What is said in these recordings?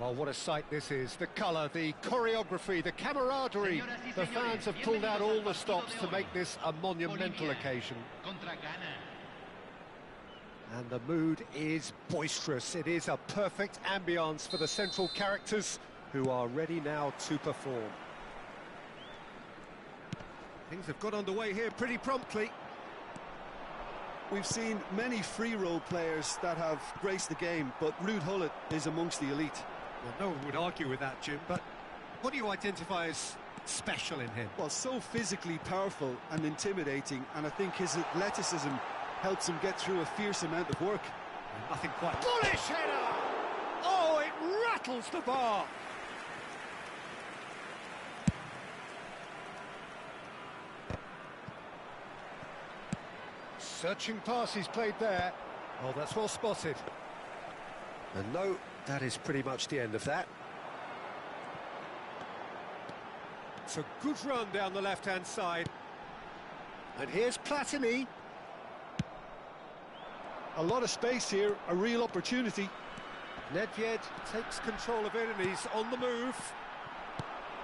Well, what a sight this is. The colour, the choreography, the camaraderie. The fans have pulled out all the stops to make this a monumental occasion. And the mood is boisterous. It is a perfect ambience for the central characters who are ready now to perform. Things have got underway here pretty promptly. We've seen many free role players that have graced the game, but Ruud Gullit is amongst the elite. Well, no one would argue with that, Jim, but what do you identify as special in him? Well, so physically powerful and intimidating, and I think his athleticism helps him get through a fierce amount of work. Nothing quite... Bullish header! Oh, it rattles the bar! Searching pass he's played there. Oh, that's well spotted. And no, that is pretty much the end of that. It's a good run down the left-hand side. And here's Platini. A lot of space here, a real opportunity. Nedved takes control of it and he's on the move.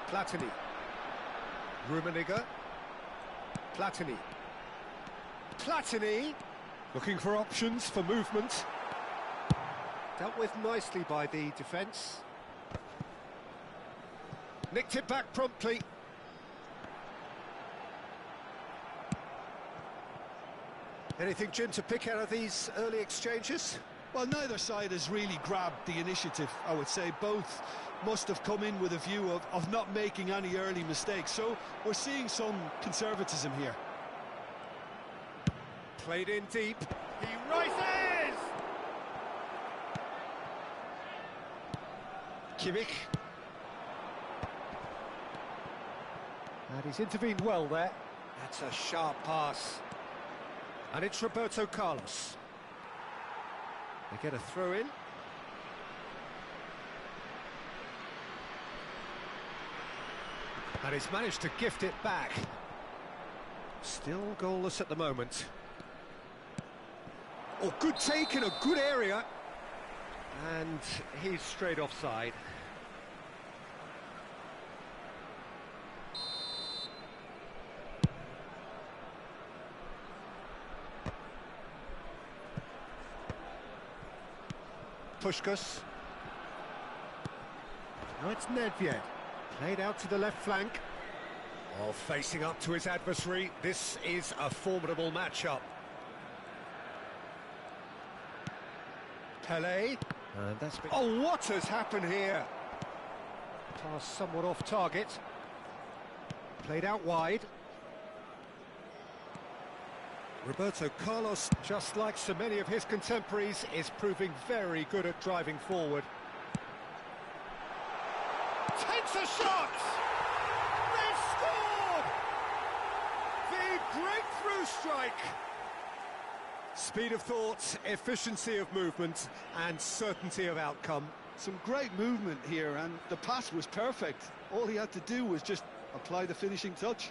Platini. Rummenigge. Platini. Platini, looking for options for movement. Dealt with nicely by the defence. Nicked it back promptly. Anything, Jim, to pick out of these early exchanges? Well, neither side has really grabbed the initiative, I would say. Both must have come in with a view of not making any early mistakes. So we're seeing some conservatism here. Played in deep. He rises! Kimmich. And he's intervened well there. That's a sharp pass. And it's Roberto Carlos. They get a throw in. And he's managed to gift it back. Still goalless at the moment. Oh, good take in a good area. And he's straight offside. Puskás. Now it's Nedved. Played out to the left flank. Oh, facing up to his adversary. This is a formidable matchup. Pelé. And that's been... Oh, what has happened here? Pass somewhat off target. Played out wide. Roberto Carlos, just like so many of his contemporaries, is proving very good at driving forward. Takes a shot! They've scored! The breakthrough strike! Speed of thought, efficiency of movement, and certainty of outcome. Some great movement here, and the pass was perfect. All he had to do was just apply the finishing touch.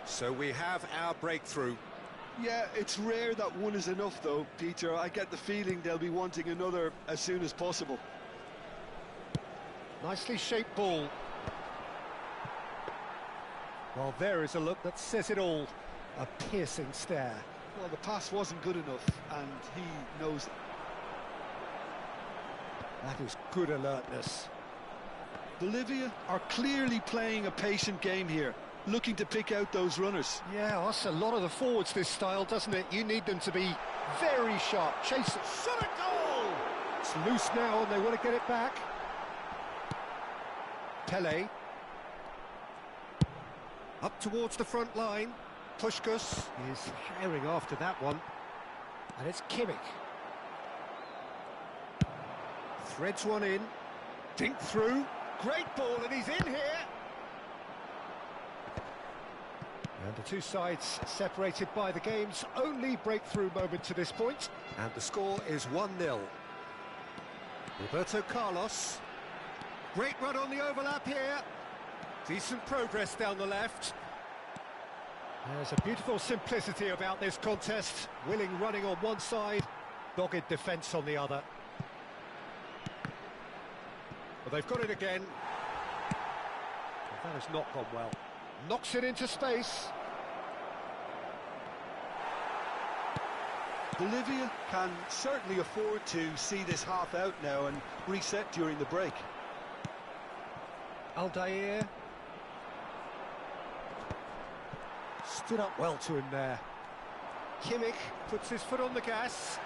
So we have our breakthrough. Yeah, it's rare that one is enough though, Peter. I get the feeling they'll be wanting another as soon as possible. Nicely shaped ball. Well, there is a look that says it all. A piercing stare. Well, the pass wasn't good enough, and he knows it. That is good alertness. Bolivia are clearly playing a patient game here, looking to pick out those runners. Yeah, that's a lot of the forwards, this style, doesn't it? You need them to be very sharp. Chase it. Shot a goal! It's loose now, and they want to get it back. Pelé. Up towards the front line. Puskás is herring after that one. And it's Kimmich. Threads one in. Dink through. Great ball, and he's in here. And the two sides separated by the game's only breakthrough moment to this point. And the score is 1-0. Roberto Carlos. Great run on the overlap here. Decent progress down the left. There's a beautiful simplicity about this contest. Willing running on one side, dogged defence on the other. Well, they've got it again. That has not gone well. Knocks it into space. Bolivia can certainly afford to see this half out now and reset during the break. Aldair. Stood up well to him there. Kimmich puts his foot on the gas.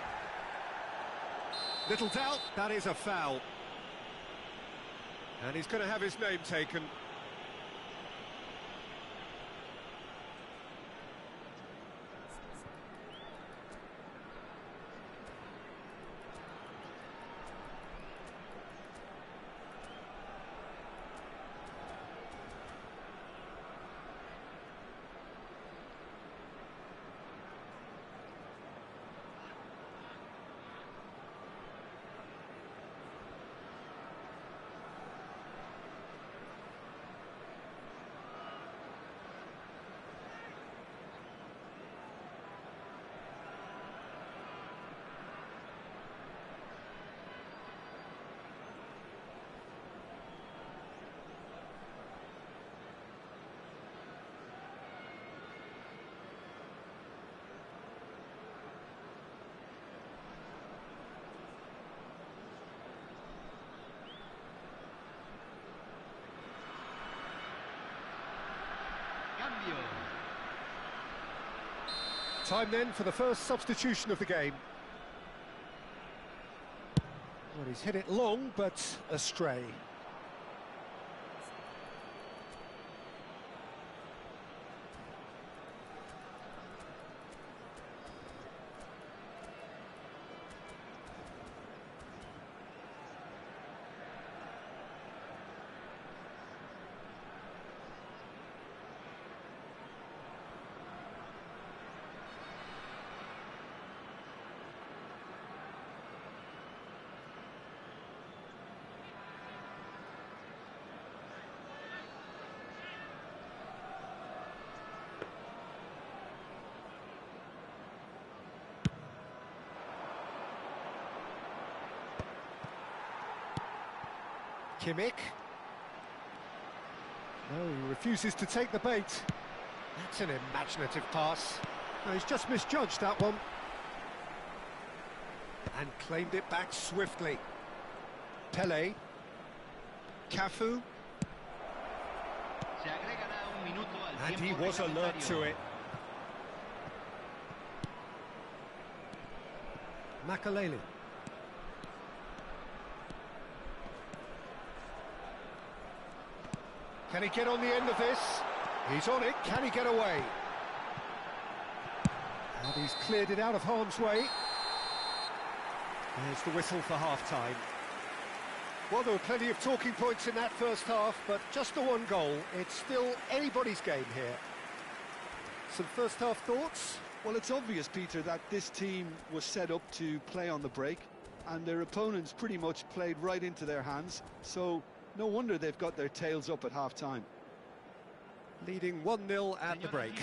Little doubt, that is a foul. And he's going to have his name taken. Time then for the first substitution of the game. Well, he's hit it long, but astray. Kimmich. No, he refuses to take the bait. That's an imaginative pass. No, he's just misjudged that one. And claimed it back swiftly. Pele. Cafu. And he was alert to it. Makaleli. Can he get on the end of this? He's on it. Can he get away? And he's cleared it out of harm's way. There's the whistle for half-time. Well, there were plenty of talking points in that first half, but just the one goal. It's still anybody's game here. Some first-half thoughts? Well, it's obvious, Peter, that this team was set up to play on the break, and their opponents pretty much played right into their hands, so no wonder they've got their tails up at half-time. Leading 1-0 at the break.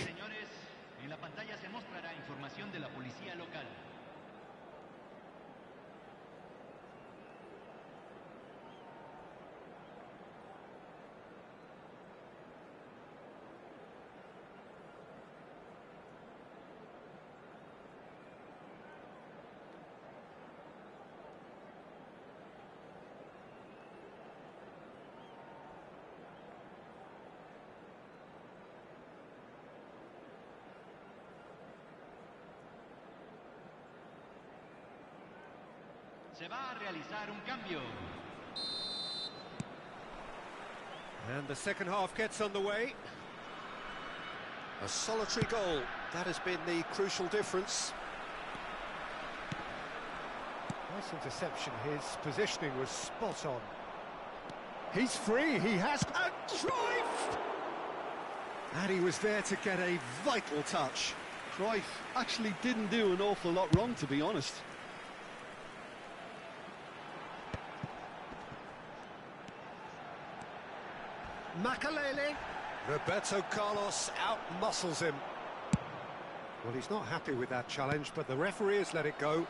Se va a realizar un cambio. And the second half gets underway. A solitary goal. That has been the crucial difference. Nice interception. His positioning was spot on. He's free. He has a Cruyff! And he was there to get a vital touch. Cruyff actually didn't do an awful lot wrong, to be honest. Makalele. Roberto Carlos out-muscles him. Well, he's not happy with that challenge, but the referee has let it go.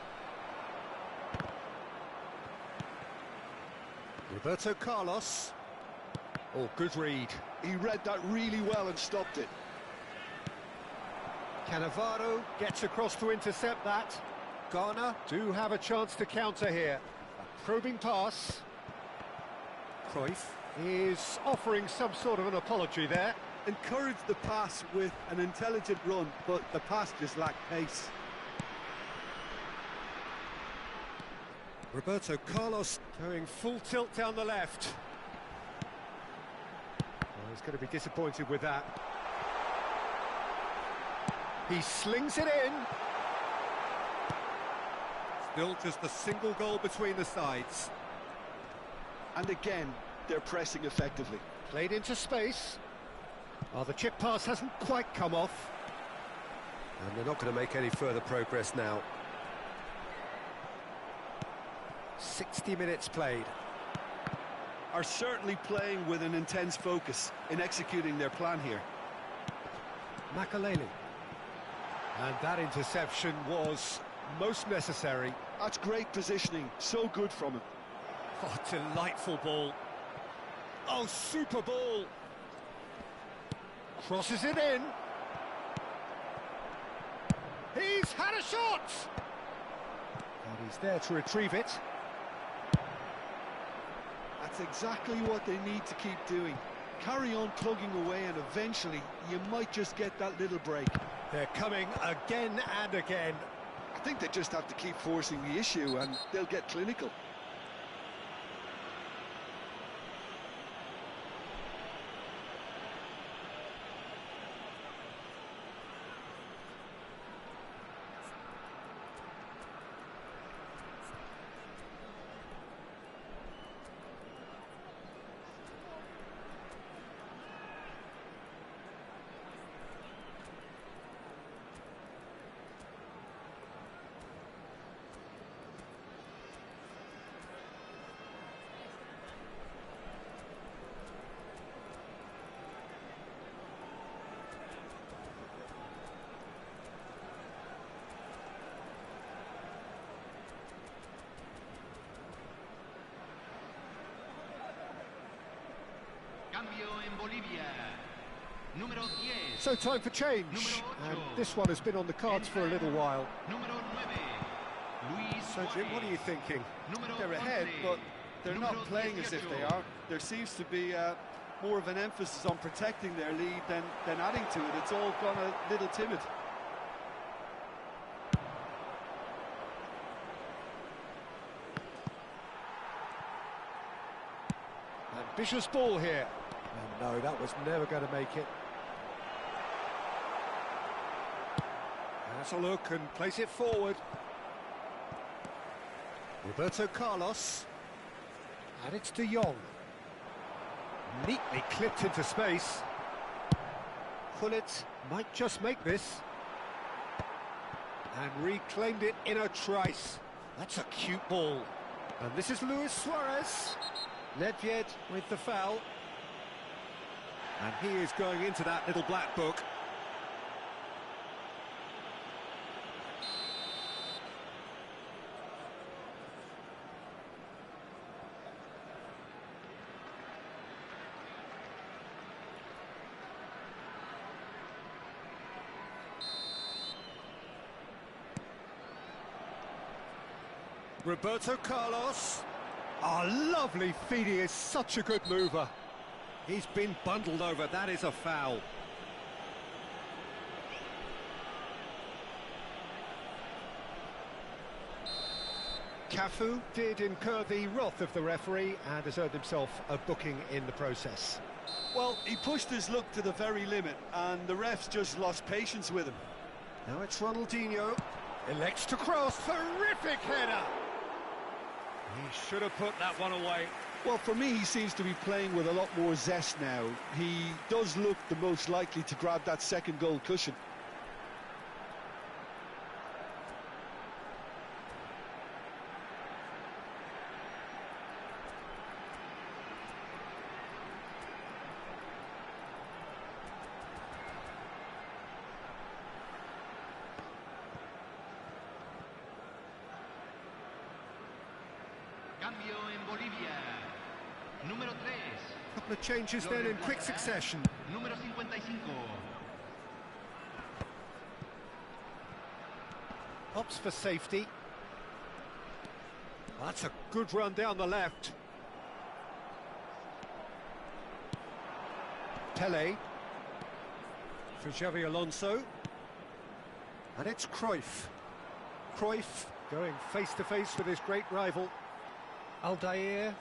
Roberto Carlos. Oh, good read. He read that really well and stopped it. Cannavaro gets across to intercept that. Ghana do have a chance to counter here. A probing pass. Cruyff is offering some sort of an apology there. Encouraged the pass with an intelligent run, but the pass just lacked pace. Roberto Carlos going full tilt down the left. Well, he's going to be disappointed with that. He slings it in. Still just a single goal between the sides. And again, they're pressing effectively. Played into space. Oh, the chip pass hasn't quite come off. And they're not going to make any further progress now. 60 minutes played. Are certainly playing with an intense focus in executing their plan here. Makalele. And that interception was most necessary. That's great positioning, so good from him. Oh, delightful ball. Oh, super ball. Crosses it in. He's had a shot! And he's there to retrieve it. That's exactly what they need to keep doing. Carry on plugging away and eventually you might just get that little break. They're coming again and again. I think they just have to keep forcing the issue and they'll get clinical. Cambio en Bolivia. Número 10. So time for change. And this one has been on the cards for a little while. Número 9. Luis So Jim, what are you Suárez. thinking? Número They're ahead, 11. but they're not Número playing as if they 18. are. There seems to be more of an emphasis on protecting their lead than adding to it. It's all gone a little timid. Ambitious ball here. And no, that was never going to make it. That's a look and place it forward. Roberto Carlos. And it's De Jong. Neatly clipped into space. Gullit might just make this. And reclaimed it in a trice. That's a cute ball. And this is Luis Suarez. Nedved with the foul. And he is going into that little black book. Roberto Carlos. Oh, lovely feed. He is such a good mover. He's been bundled over. That is a foul. Cafu did incur the wrath of the referee and has earned himself a booking in the process. Well, he pushed his luck to the very limit, and the refs just lost patience with him. Now it's Ronaldinho. Elects to cross. Terrific header. He should have put that one away. Well, for me, he seems to be playing with a lot more zest now. He does look the most likely to grab that second goal cushion. Cambio en Bolivia. Número 3. Couple of changes then in quick succession. Número 55. Opts for safety. That's a good run down the left. Pele. For Xavi Alonso. And it's Cruyff. Cruyff going face-to-face with his great rival. Aldair.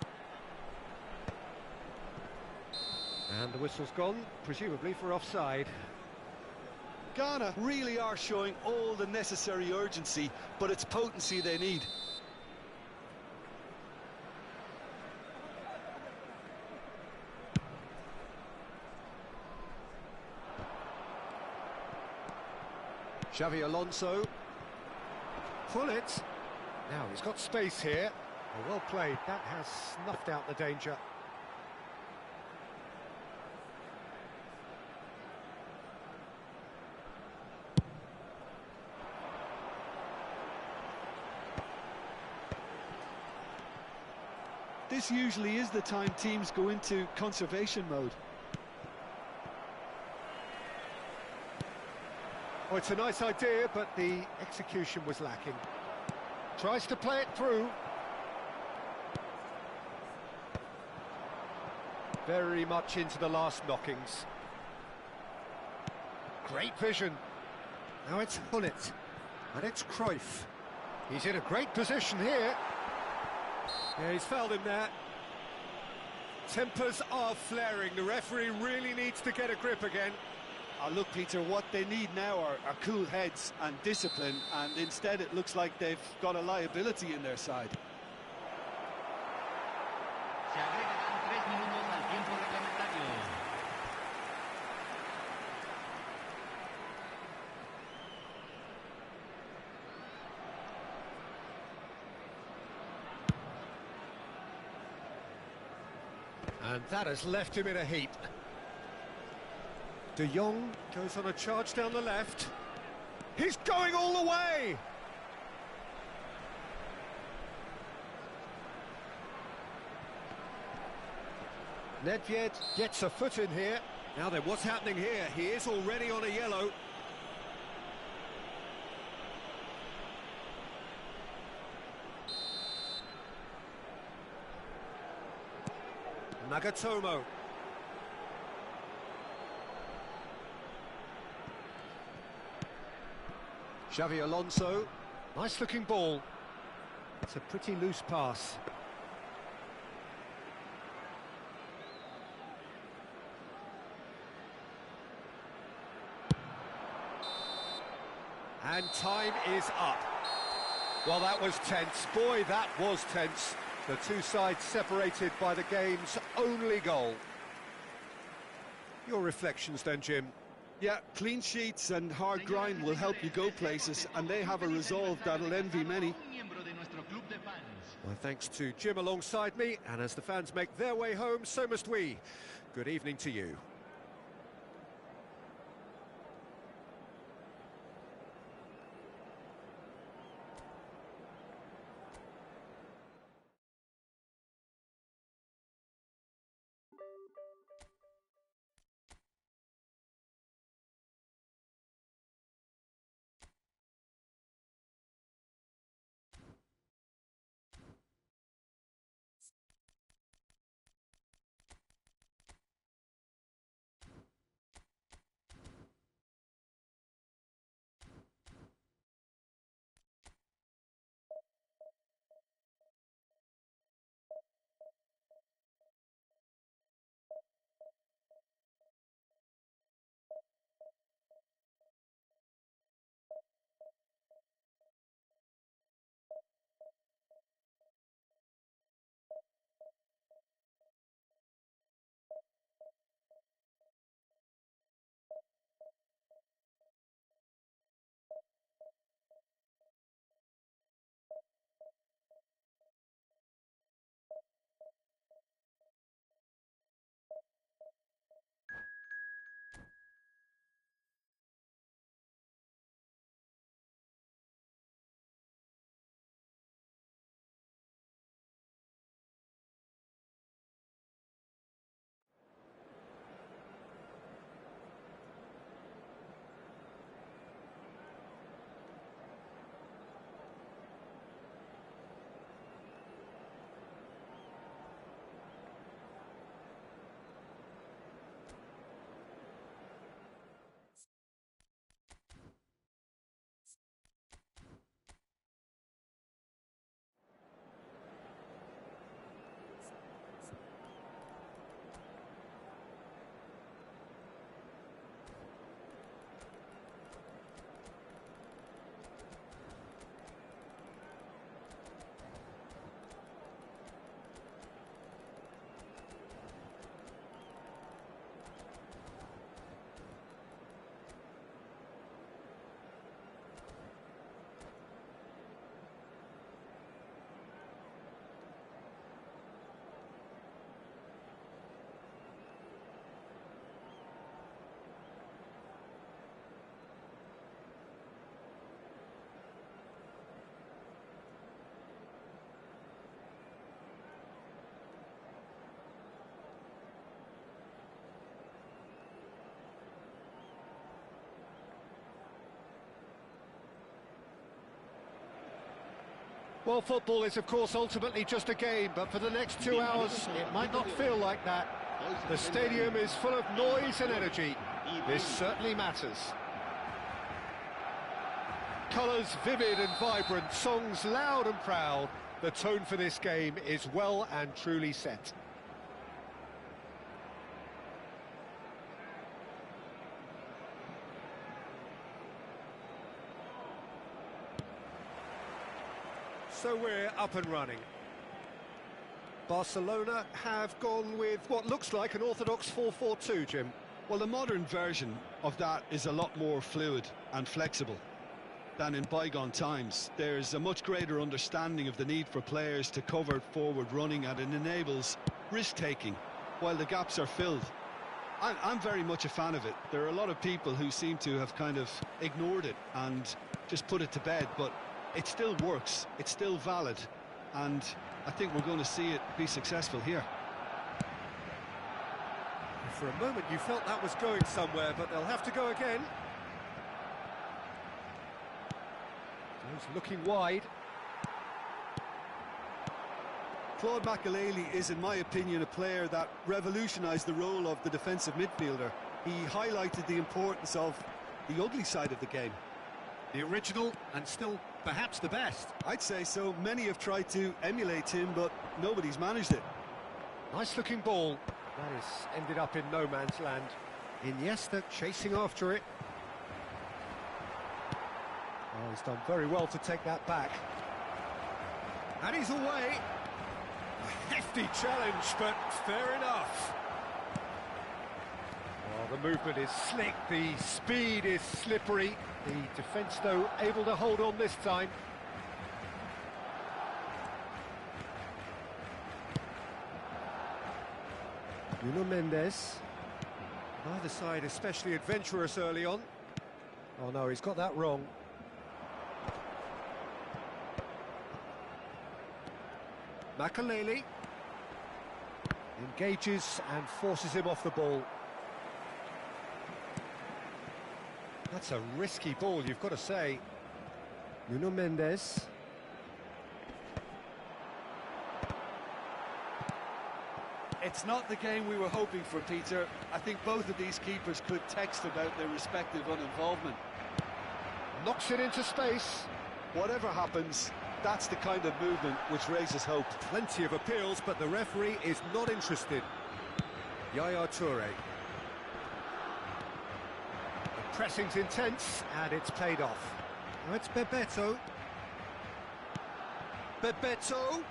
And the whistle's gone, presumably for offside. Ghana really are showing all the necessary urgency, but it's potency they need. Xavi Alonso. Pull it. Now he's got space here. Well played. That has snuffed out the danger. This usually is the time teams go into conservation mode. Oh, it's a nice idea, but the execution was lacking. Tries to play it through. Very much into the last knockings. Great vision. Now it's Hullet. And it's Cruyff. He's in a great position here. Yeah, he's fouled him there. Tempers are flaring. The referee really needs to get a grip again. Look, Peter, what they need now are cool heads and discipline, and instead it looks like they've got a liability in their side. Se agregan 3 minutos al tiempo reglamentario. And that has left him in a heap. De Jong goes on a charge down the left. He's going all the way! Nedved gets a foot in here. Now then, what's happening here? He is already on a yellow. Nagatomo. Xavi Alonso. Nice looking ball. It's a pretty loose pass. And time is up. Well, that was tense. Boy, that was tense. The two sides separated by the game's only goal. Your reflections then, Jim? Yeah, clean sheets and hard grind will help you go places, and they have a resolve that'll envy many. My thanks to Jim alongside me, and as the fans make their way home, so must we. Good evening to you. Well, football is, of course, ultimately just a game, but for the next 2 hours, it might not feel like that. The stadium is full of noise and energy. This certainly matters. Colours vivid and vibrant, songs loud and proud. The tone for this game is well and truly set. So we're up and running. Barcelona have gone with what looks like an orthodox 4-4-2, Jim. Well, the modern version of that is a lot more fluid and flexible than in bygone times. There's a much greater understanding of the need for players to cover forward running, and it enables risk-taking while the gaps are filled. I'm very much a fan of it. There are a lot of people who seem to have kind of ignored it and just put it to bed, but it still works, it's still valid, and I think we're going to see it be successful here. For a moment you felt that was going somewhere, but they'll have to go again. He's looking wide. Claude Makelele is, in my opinion, a player that revolutionised the role of the defensive midfielder. He highlighted the importance of the ugly side of the game. The original, and still perhaps the best. I'd say so. Many have tried to emulate him, but nobody's managed it. Nice looking ball. That has ended up in no man's land. Iniesta chasing after it. Oh, he's done very well to take that back. And he's away. A hefty challenge, but fair enough. Oh, the movement is slick, the speed is slippery. The defence, though, able to hold on this time. Nuno Mendes. Neither side especially adventurous early on. Oh no, he's got that wrong. Makelele engages and forces him off the ball. That's a risky ball, you've got to say. Nuno Mendes. It's not the game we were hoping for, Peter. I think both of these keepers could text about their respective uninvolvement. Knocks it into space. Whatever happens, that's the kind of movement which raises hope. Plenty of appeals, but the referee is not interested. Yaya Toure. The pressing's intense, and it's paid off. Now it's Bebeto. Bebeto.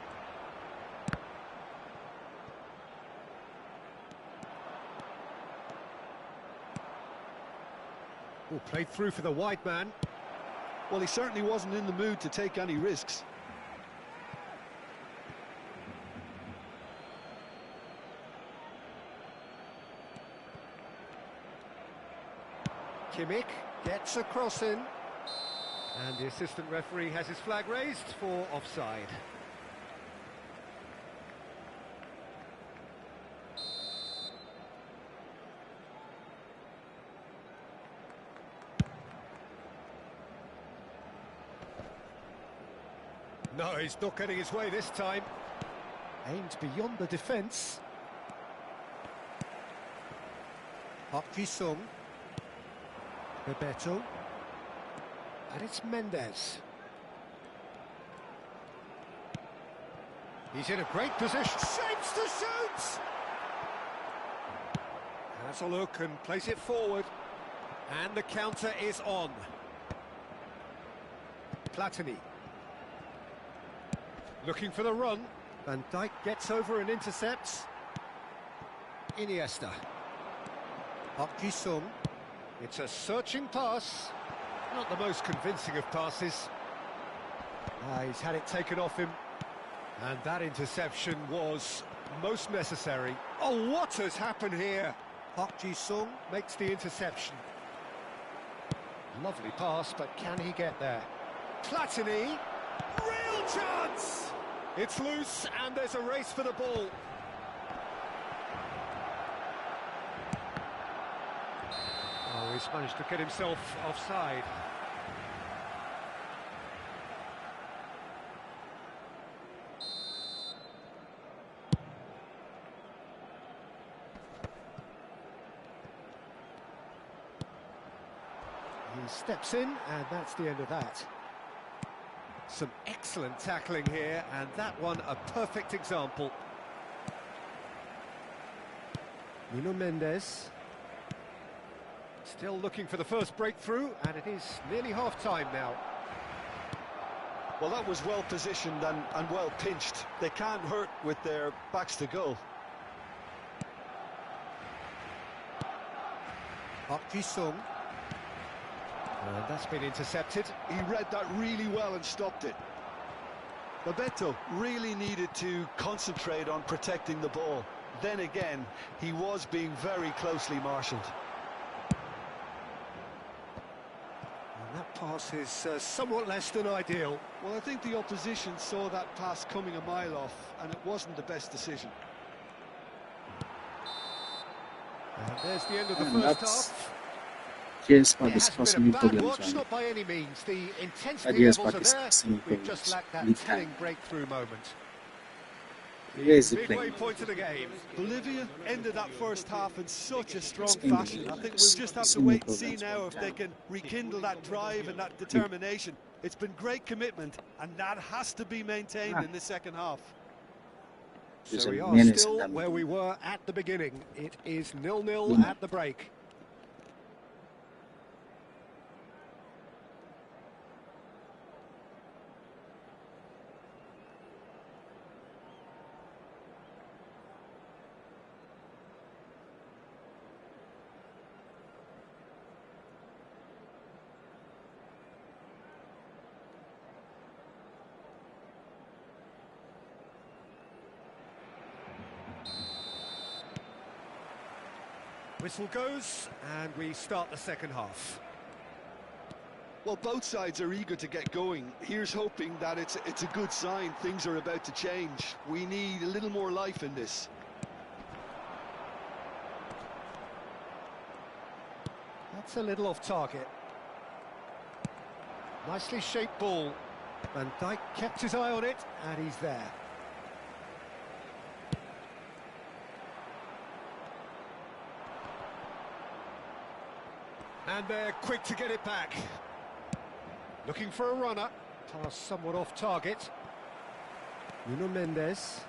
Oh, played through for the wide man. Well, he certainly wasn't in the mood to take any risks. Kimmich gets a cross in. And the assistant referee has his flag raised for offside. No, he's not getting his way this time. Aimed beyond the defence. Park Ji-sung. Bebeto. And it's Mendes. He's in a great position. Shapes to shoot! Has a look and plays it forward. And the counter is on. Platini. Looking for the run. Van Dijk gets over and intercepts. Iniesta. Park Ji-sung. It's a searching pass. Not the most convincing of passes. He's had it taken off him. And that interception was most necessary. Oh, what has happened here? Park Ji-sung makes the interception. Lovely pass, but can he get there? Platini. Real chance! It's loose, and there's a race for the ball. Oh, he's managed to get himself offside. He steps in, and that's the end of that. Some excellent tackling here, and that one a perfect example. Nuno Mendes. Still looking for the first breakthrough, and it is nearly half-time now. Well, that was well positioned and well pinched. They can't hurt with their backs to goal. Park Ji-sung. And that's been intercepted. He read that really well and stopped it. Bebeto really needed to concentrate on protecting the ball. Then again, he was being very closely marshalled. And that pass is somewhat less than ideal. Well, I think the opposition saw that pass coming a mile off, and it wasn't the best decision. And there's the end of the first half. Yes, It hasn't been a bad watch, not by any means. The intensity levels are there. We've just lacked that telling breakthrough moment. Midway point of the game. Bolivia ended that first half in such a strong fashion. I think we'll just have to wait and see now if they can rekindle that drive and that determination. It's been great commitment, and that has to be maintained in the second half. So we are still where we were at the beginning. It is 0-0 at the break. Whistle goes, and we start the second half. Well, both sides are eager to get going. Here's hoping that it's a good sign. Things are about to change. We need a little more life in this. That's a little off target. Nicely shaped ball. Van Dijk kept his eye on it, and he's there. And they're quick to get it back. Looking for a runner. Pass somewhat off target. Nuno Mendes.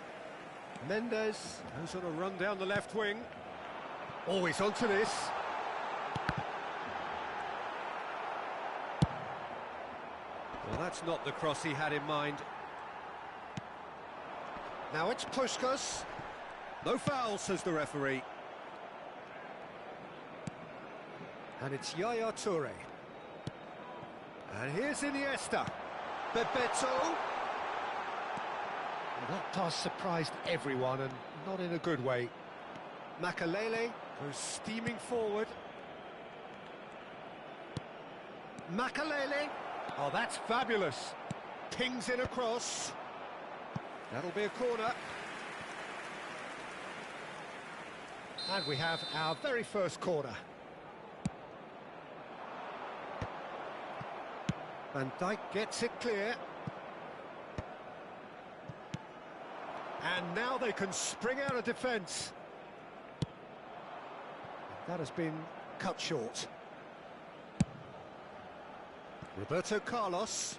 Mendes goes on a run down the left wing. Always onto this. Well, that's not the cross he had in mind. Now it's Puskás. No foul, says the referee. And it's Yaya Toure. And here's Iniesta. Bebeto. Well, that pass surprised everyone, and not in a good way. Makalele goes steaming forward. Makalele. Oh, that's fabulous. Pings in across. That'll be a corner. And we have our very first corner. Van Dijk gets it clear. And now they can spring out of defence. That has been cut short. Roberto Carlos.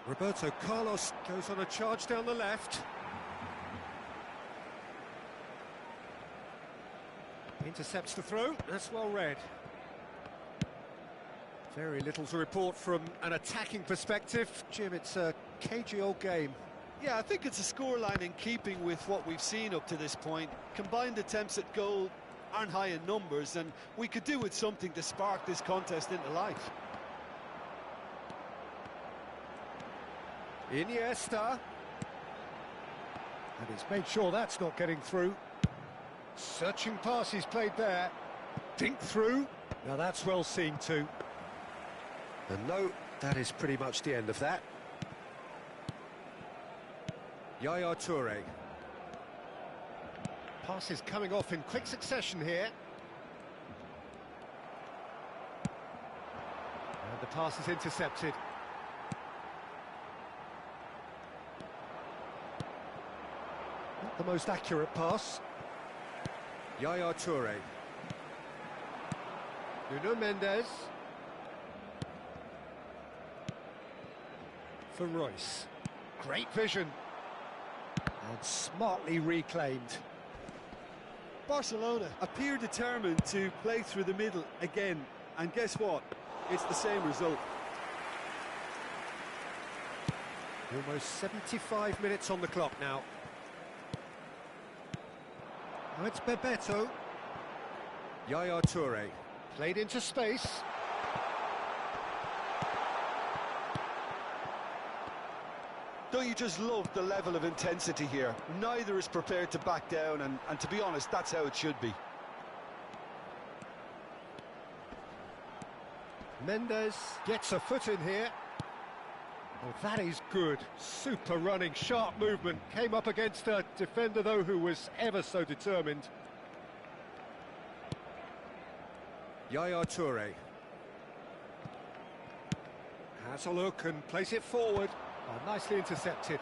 Roberto Carlos goes on a charge down the left. Intercepts the throw. That's well read. Very little to report from an attacking perspective. Jim, it's a cagey old game. Yeah, I think it's a scoreline in keeping with what we've seen up to this point. Combined attempts at goal aren't high in numbers, and we could do with something to spark this contest into life. Iniesta. And he's made sure that's not getting through. Searching pass he's played there. Dink through. Now that's well seen too. And no, that is pretty much the end of that. Yaya Toure. Passes coming off in quick succession here. And the pass is intercepted. Not the most accurate pass. Yaya Toure. Nuno Mendes. for Royce. Great vision. And smartly reclaimed. Barcelona appear determined to play through the middle again, and guess what? It's the same result. Almost 75 minutes on the clock now. Now it's Bebeto. Yaya Toure. Played into space. Don't you just love the level of intensity here? Neither is prepared to back down, and to be honest, that's how it should be. Mendes gets a foot in here. Oh, that is good. Super running, sharp movement. Came up against a defender, though, who was ever so determined. Yaya Toure. Has a look and plays it forward. Oh, nicely intercepted.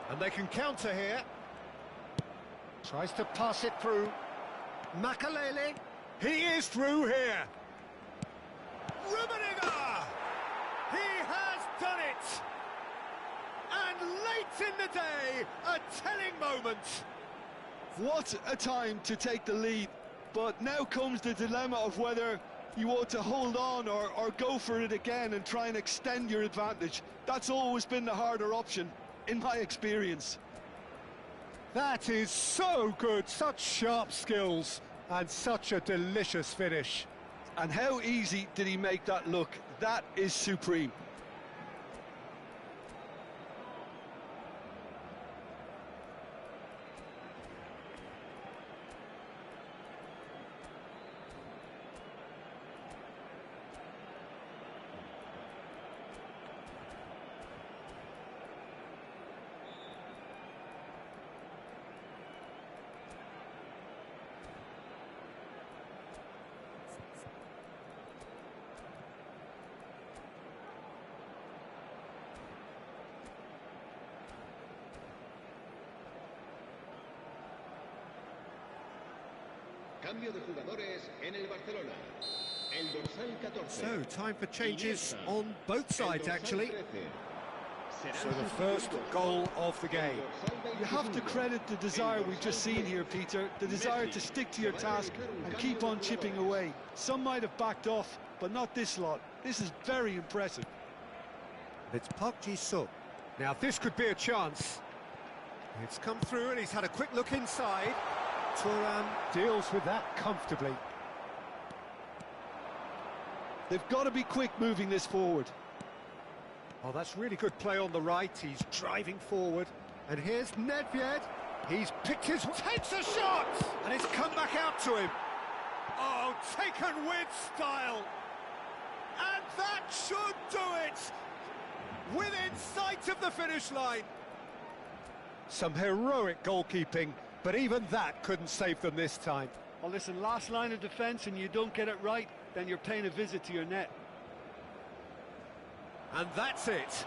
And they can counter here. Tries to pass it through. Makalele. He is through here. Rummenigge! He has done it! And late in the day, a telling moment. What a time to take the lead, but now comes the dilemma of whether you ought to hold on or go for it again and try and extend your advantage. That's always been the harder option, in my experience. That is so good, such sharp skills, and such a delicious finish. And how easy did he make that look? That is supreme. Cambio de jugadores en el Barcelona. El dorsal 14. So, time for changes on both sides, actually. So the first goal of the game. You have to credit the desire we've just seen here, Peter, the desire to stick to your task and keep on chipping away. Some might have backed off, but not this lot. This is very impressive. It's Park Ji-suk. Now this could be a chance. It's come through and he's had a quick look inside. Thuram deals with that comfortably. They've got to be quick moving this forward. Oh, that's really good play on the right. He's driving forward. And here's Nedved. He's picked his... Takes a shot! And it's come back out to him. Oh, taken with style. And that should do it! Within sight of the finish line. Some heroic goalkeeping, but even that couldn't save them this time. Well, listen, last line of defence and you don't get it right, then you're paying a visit to your net. And that's it.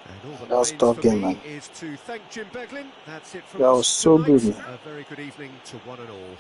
And all that That was remains tough for game, me man. is to thank Jim Beglin. That's it from That us was so tonight. good, man. A very good evening to one and all.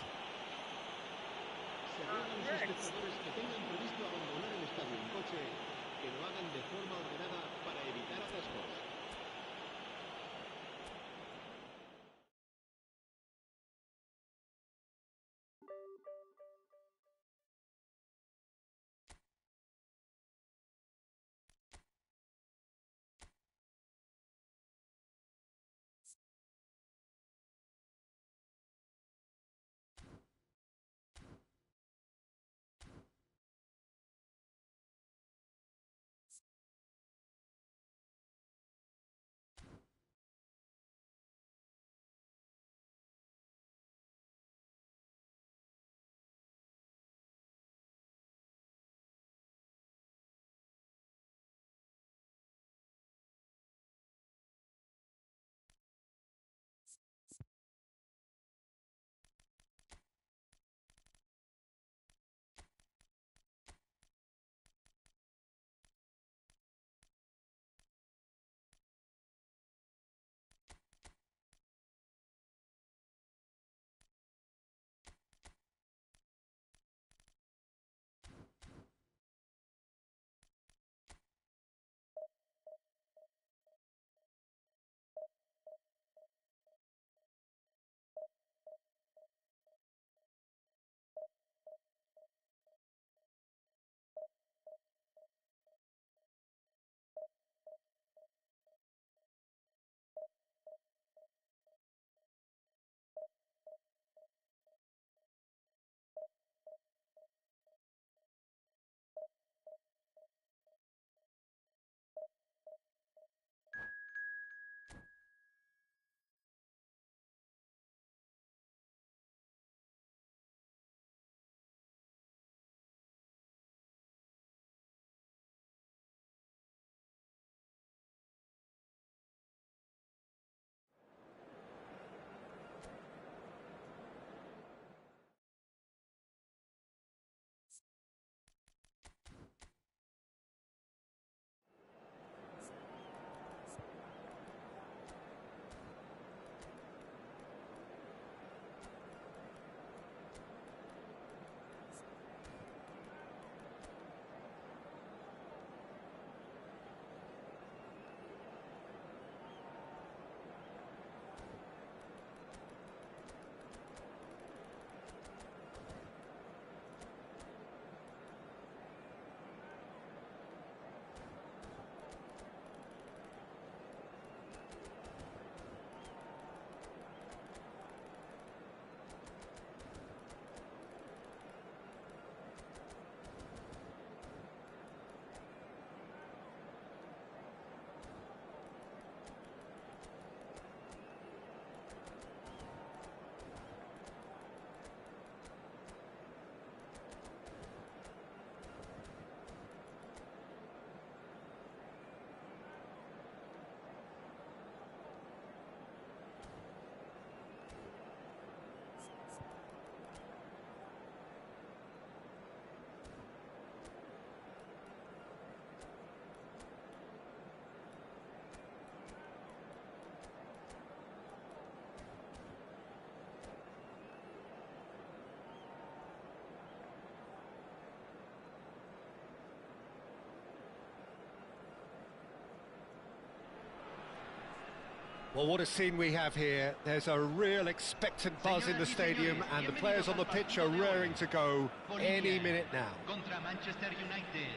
Well, what a scene we have here. There's a real expectant buzz in the stadium, and the players on the pitch are raring to go any minute now. Contra Manchester United.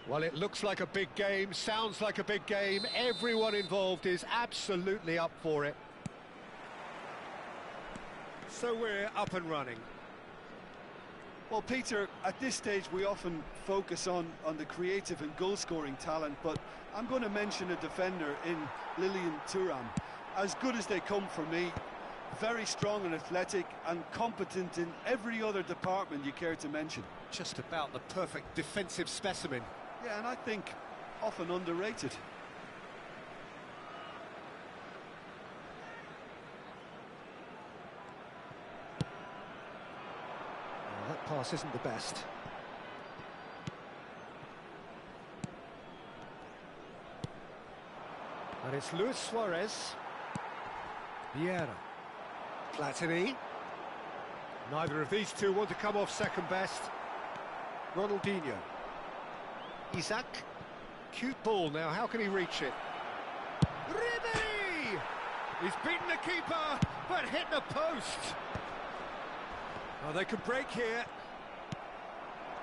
Well, it looks like a big game, sounds like a big game. Everyone involved is absolutely up for it. So we're up and running. Well, Peter, at this stage we often focus on the creative and goal-scoring talent, but I'm going to mention a defender in Lilian Thuram. As good as they come for me, very strong and athletic and competent in every other department you care to mention. Just about the perfect defensive specimen. Yeah, and I think often underrated. That pass isn't the best. And it's Luis Suarez. Vieira. Platini. Neither of these two want to come off second best. Ronaldinho. Isaac. Cute ball now, how can he reach it? Ribery! He's beaten the keeper, but hit the post. Oh, they could break here.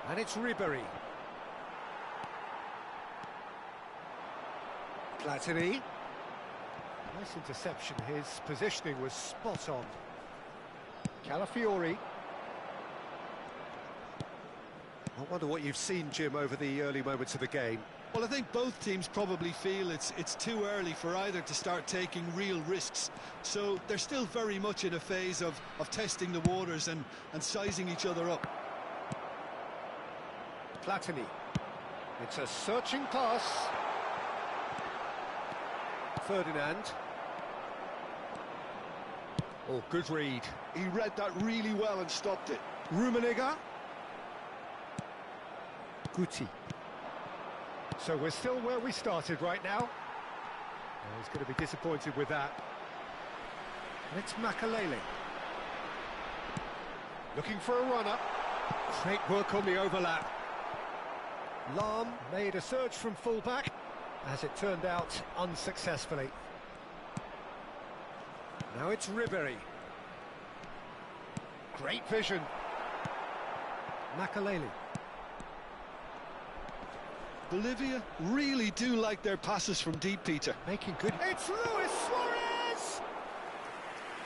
And it's Ribery. Platini. Nice interception. His positioning was spot on. Calafiori. I wonder what you've seen, Jim, over the early moments of the game. Well, I think both teams probably feel it's too early for either to start taking real risks. So they're still very much in a phase of testing the waters and sizing each other up. Platini. It's a searching pass. Ferdinand. Oh, good read. He read that really well and stopped it. Rummenigge. Guti. So we're still where we started right now. Oh, he's going to be disappointed with that. And it's Makalele. Looking for a runner. Great work on the overlap. Lahm made a surge from full-back, as it turned out unsuccessfully. Now it's Ribery. Great vision. Makalele. Bolivia really do like their passes from deep, Peter. Making good... It's Luis Suarez!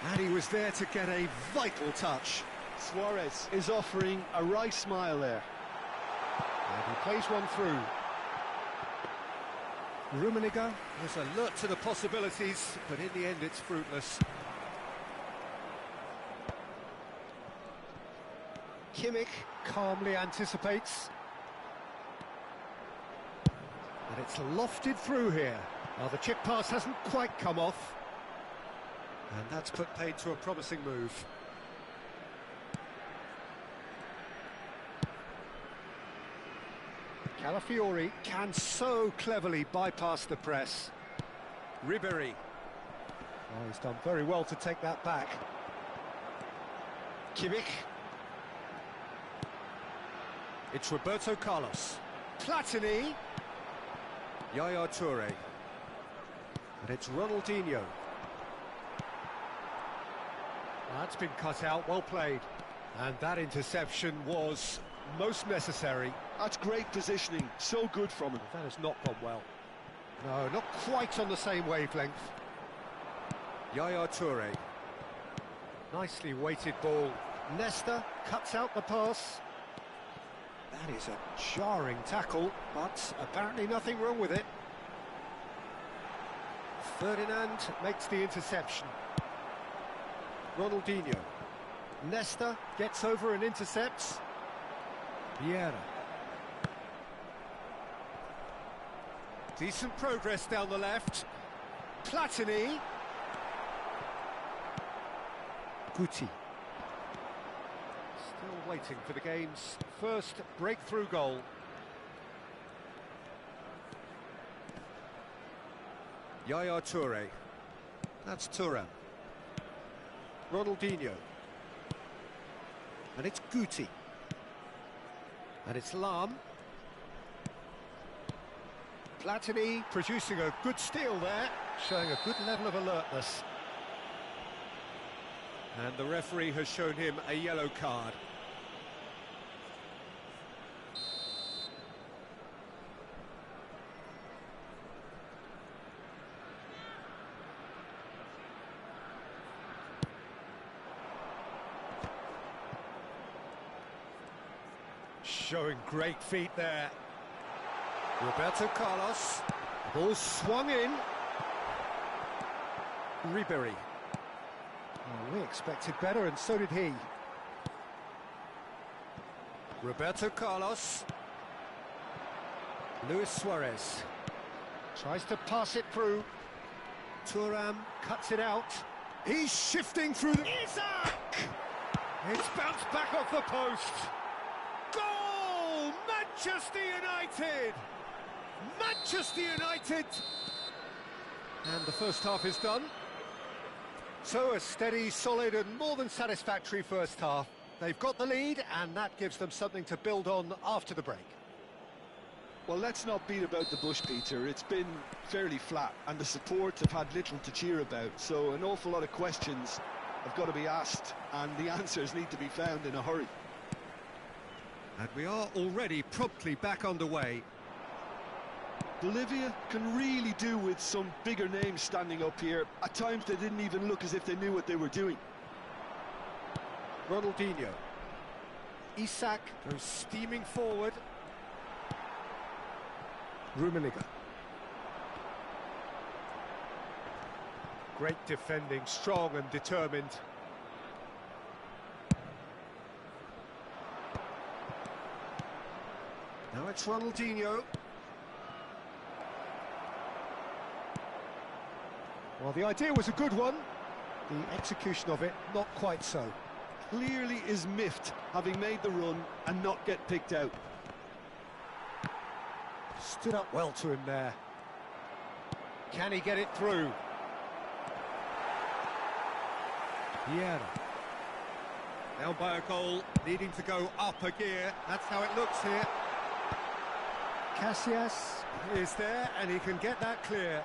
And he was there to get a vital touch. Suarez is offering a wry smile there. And he plays one through. Rummenigge was alert to the possibilities, but in the end it's fruitless. Kimmich calmly anticipates. And it's lofted through here. Well, the chip pass hasn't quite come off. And that's put paid to a promising move. Calafiori can so cleverly bypass the press. Ribery. Oh, he's done very well to take that back. Kimmich. It's Roberto Carlos. Platini. Yaya Toure. And it's Ronaldinho. That's been cut out, well played. And that interception was most necessary. That's great positioning, so good from him. That has not gone well. No, not quite on the same wavelength. Yaya Toure. Nicely weighted ball. Nesta cuts out the pass. That is a jarring tackle, but apparently nothing wrong with it. Ferdinand makes the interception. Ronaldinho. Nesta gets over and intercepts. Vieira. Decent progress down the left. Platini. Guti. Still waiting for the game's first breakthrough goal. Yaya Toure. That's Thuram. Ronaldinho. And it's Guti. And it's Lahm. Platini producing a good steal there, showing a good level of alertness. And the referee has shown him a yellow card. Showing great feet there. Roberto Carlos. Ball swung in. Ribery. Oh, we expected better, and so did he. Roberto Carlos. Luis Suarez. Tries to pass it through. Thuram cuts it out. He's shifting through the... Isaac! It's bounced back off the post. Goal! Manchester United! Manchester United! And the first half is done. So a steady, solid and more than satisfactory first half. They've got the lead and that gives them something to build on after the break. Well, let's not beat about the bush, Peter. It's been fairly flat and the support have had little to cheer about. So an awful lot of questions have got to be asked and the answers need to be found in a hurry. And we are already promptly back underway. Bolivia can really do with some bigger names standing up here. At times they didn't even look as if they knew what they were doing. Ronaldinho. Isak goes steaming forward. Rummenigge. Great defending, strong and determined. Now it's Ronaldinho. Well, the idea was a good one. The execution of it, not quite so. Clearly is miffed, having made the run and not get picked out. Stood up well to him there. Can he get it through? Vieira. Down by a goal, needing to go up a gear. That's how it looks here. Casillas is there and he can get that clear.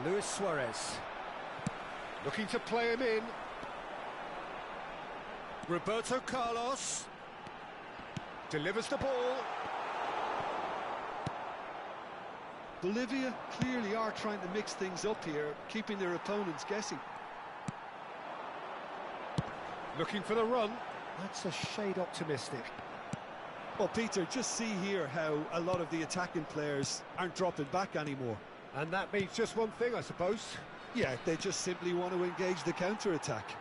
Luis Suarez. Looking to play him in. Roberto Carlos. Delivers the ball. Bolivia clearly are trying to mix things up here, keeping their opponents guessing. Looking for the run. That's a shade optimistic. Well, Peter, just see here how a lot of the attacking players aren't dropping back anymore. And that means just one thing, I suppose. Yeah, they just simply want to engage the counter-attack.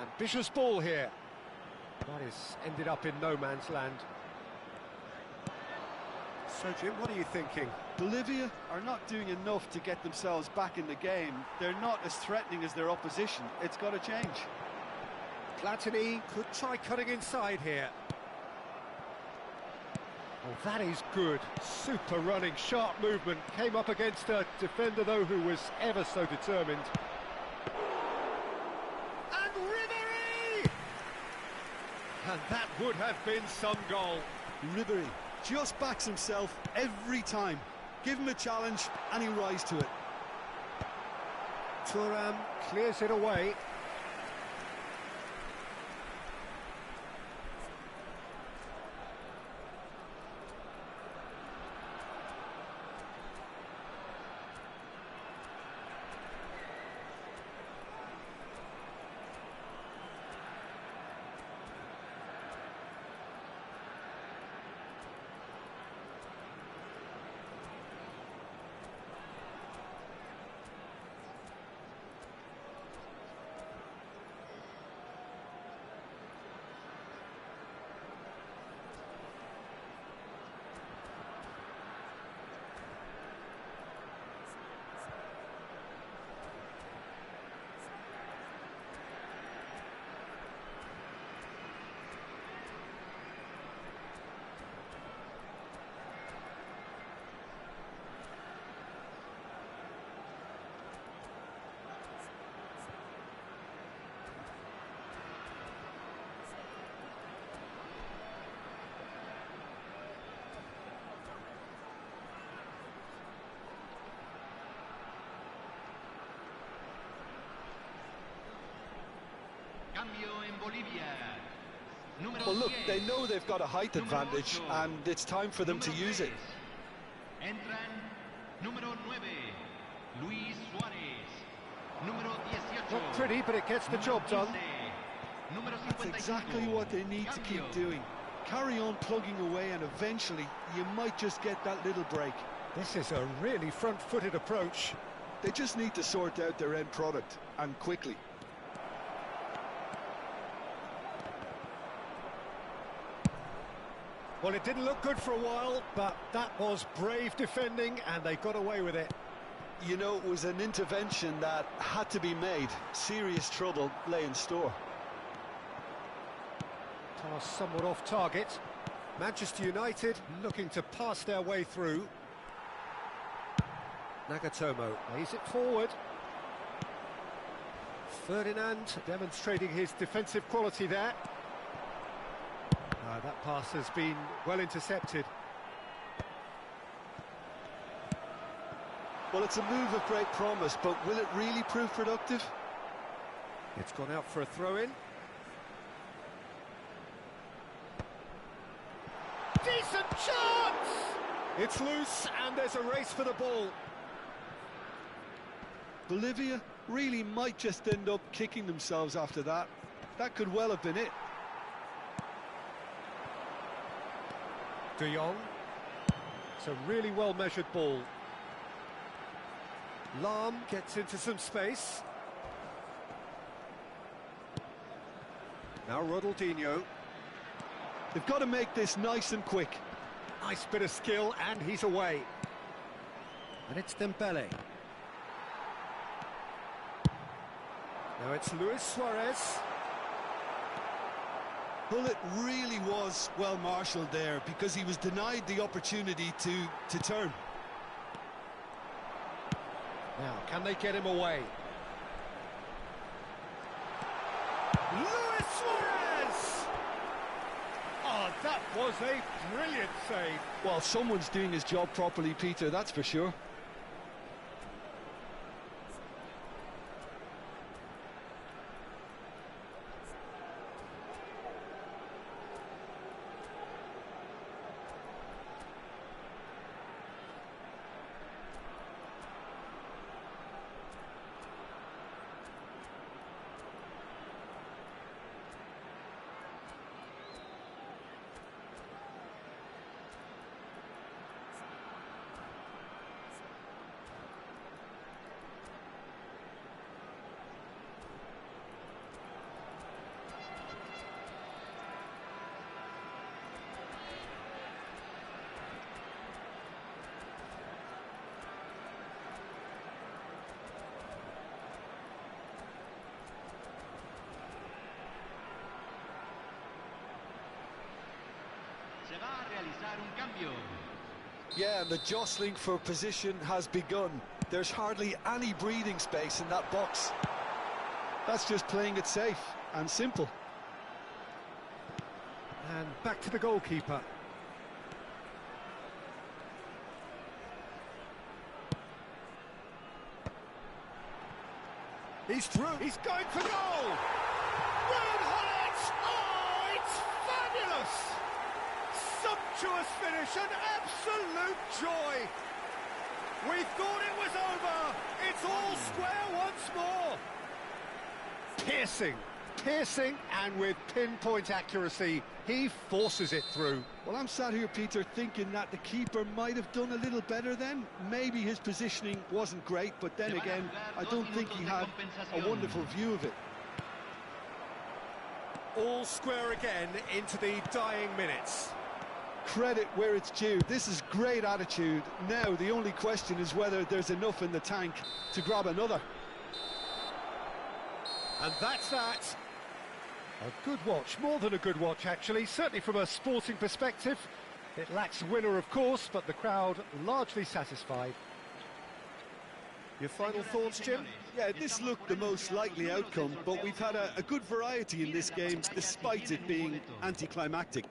Ambitious ball here. That is ended up in no man's land. So, Jim, what are you thinking? Bolivia are not doing enough to get themselves back in the game. They're not as threatening as their opposition. It's got to change. Platini could try cutting inside here. Oh, that is good. Super running, sharp movement. Came up against a defender, though, who was ever so determined. And Ribery! And that would have been some goal. Ribery just backs himself every time. Give him a challenge and he rises to it. Thuram clears it away. Bolivia. Número Well, look, 10. they know they've got a height advantage, and it's time for them to use it. Entran número 9, Luis Suárez. Número 18. Not pretty, but it gets the job done. Número 55. That's exactly what they need to keep Cambio. doing. Carry on plugging away, and eventually you might just get that little break. This is a really front-footed approach. They just need to sort out their end product, and quickly. Well, it didn't look good for a while, but that was brave defending, and they got away with it. You know, it was an intervention that had to be made. Serious trouble lay in store. Pass somewhat off target. Manchester United looking to pass their way through. Nagatomo lays it forward. Ferdinand demonstrating his defensive quality there. That pass has been well intercepted. Well, it's a move of great promise, but will it really prove productive? It's gone out for a throw-in. Decent chance! It's loose, and there's a race for the ball. Bolivia really might just end up kicking themselves after that. That could well have been it. De Jong. It's a really well-measured ball. Lahm gets into some space. Now Ronaldinho. They've got to make this nice and quick. Nice bit of skill, and he's away. And it's Dembele. Now it's Luis Suarez. Well, it really was well marshalled there, because he was denied the opportunity to turn. Now, can they get him away? Luis Suarez! Oh, that was a brilliant save. Well, someone's doing his job properly, Peter, that's for sure. Se va a realizar un cambio. Yeah, and the jostling for position has begun. There's hardly any breathing space in that box. That's just playing it safe and simple. And back to the goalkeeper. He's through. He's going for goal. Ruud Gullit! Oh, it's fabulous! Sumptuous finish, an absolute joy. We thought it was over. It's all square once more. Piercing, and with pinpoint accuracy, he forces it through. Well, I'm sat here, Peter, thinking that the keeper might have done a little better then. Maybe his positioning wasn't great, but then again, I don't think he had a wonderful view of it. All square again into the dying minutes. Credit where it's due. This is great attitude. Now, the only question is whether there's enough in the tank to grab another. And that's that. A good watch, more than a good watch actually, certainly from a sporting perspective. It lacks a winner, of course, but the crowd largely satisfied. Your final thoughts, Jim? Yeah, this looked the most likely outcome, but we've had a good variety in this game, despite it being anticlimactic.